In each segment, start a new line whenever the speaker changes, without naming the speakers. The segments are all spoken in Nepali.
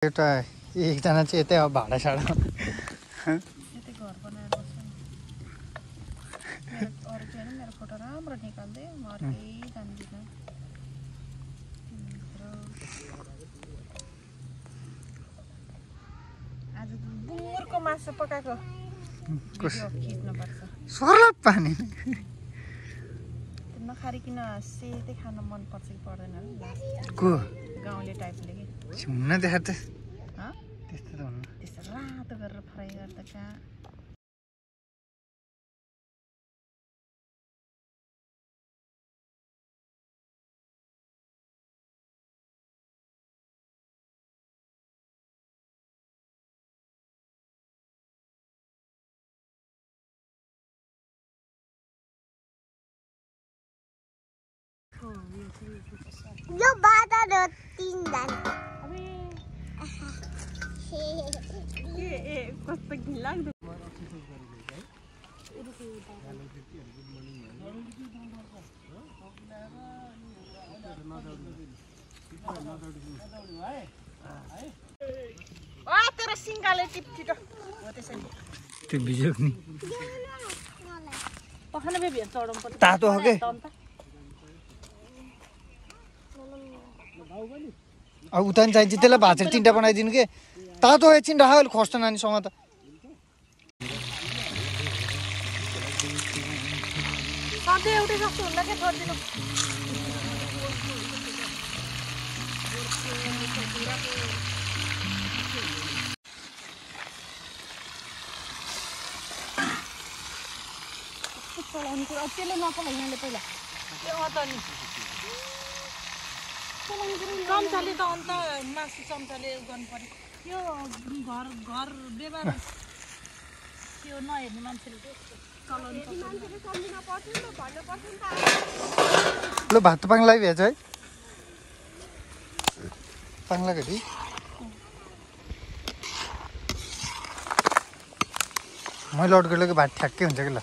एउटा एकजना चाहिँ यतै अब भाडा साडा
यतै घर बनाएर बस्छ नि मेरो अरू चाहिँ मेरो फोटो राम्रो निकाल्दै म अर्कै जान्दिनँ आज बुङ्गुरको मासु पकाएको भिडियो खिच्नुपर्छ
सरल पानी
नखारिकन सेतै खान मन पर्छ कि पर्दैन
को
गाउँले टाइपले कि
हुन्न देखा त त्यस्तो त हुन्न
त्यस्तो रातो गरेर फ्राई गर्दा कहाँ
यो बाटा र तीन दान
कस्तो घिनलाग्दो तेरो सिङ्गाले टिप छिटो हो त्यसरी
त्यो भिज्यो नि
पखाना बेबी चढाउनु पर्छ
तातो हो के अब उता नि चाहिन्छ त्यसलाई भाँचेर तिनवटा बनाइदिनु के तातो एकछिन राख अहिले खस्छ नानीसँग त
सधैँ एउटै जस्तो हुन्न क्या छोडिदिनु चलाउनु कुरा त्यसले नपला यहाँले पहिला त नि चम्चाले त अन्त मासु चम्चाले गर्नु पर्यो त्यो घर घर व्यवहार त्यो नहेर्ने मान्छेले
ल भात पाङ्लाई भेज है पाङ्ला घटी मैले अड्केको भात ठ्याक्कै हुन्छ कि ल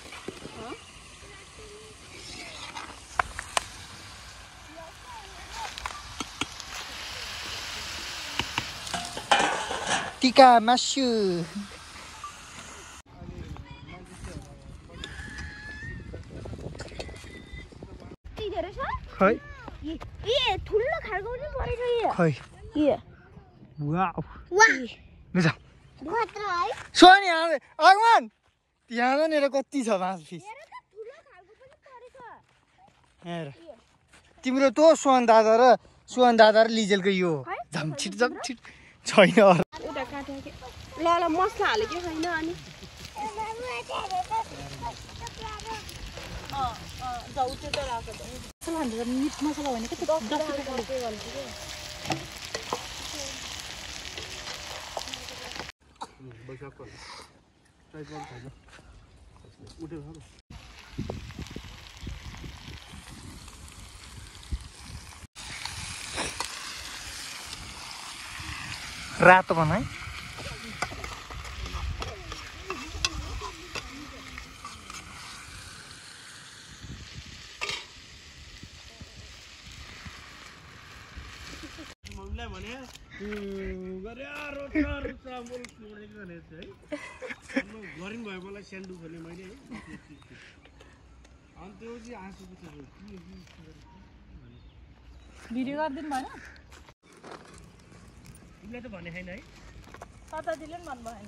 टिका मासु खै
ठुलो खालको पनि परेछ
खै
वाउ
सोनी आगमन त्यहाँनिर कति छ मासु फिस तिम्रो तँ सुहान दादा र लिजेलको यो झम्छिट छैन
ल मसला हाल्यो कि छैन अनि जाउ त्यो त राको मसला हालेर मिट मसला भने के
रातो बनाए
भिडियो गरिदिनु भएन
तिमीले त भने छैन है
सताजीले पनि भन्नु भएन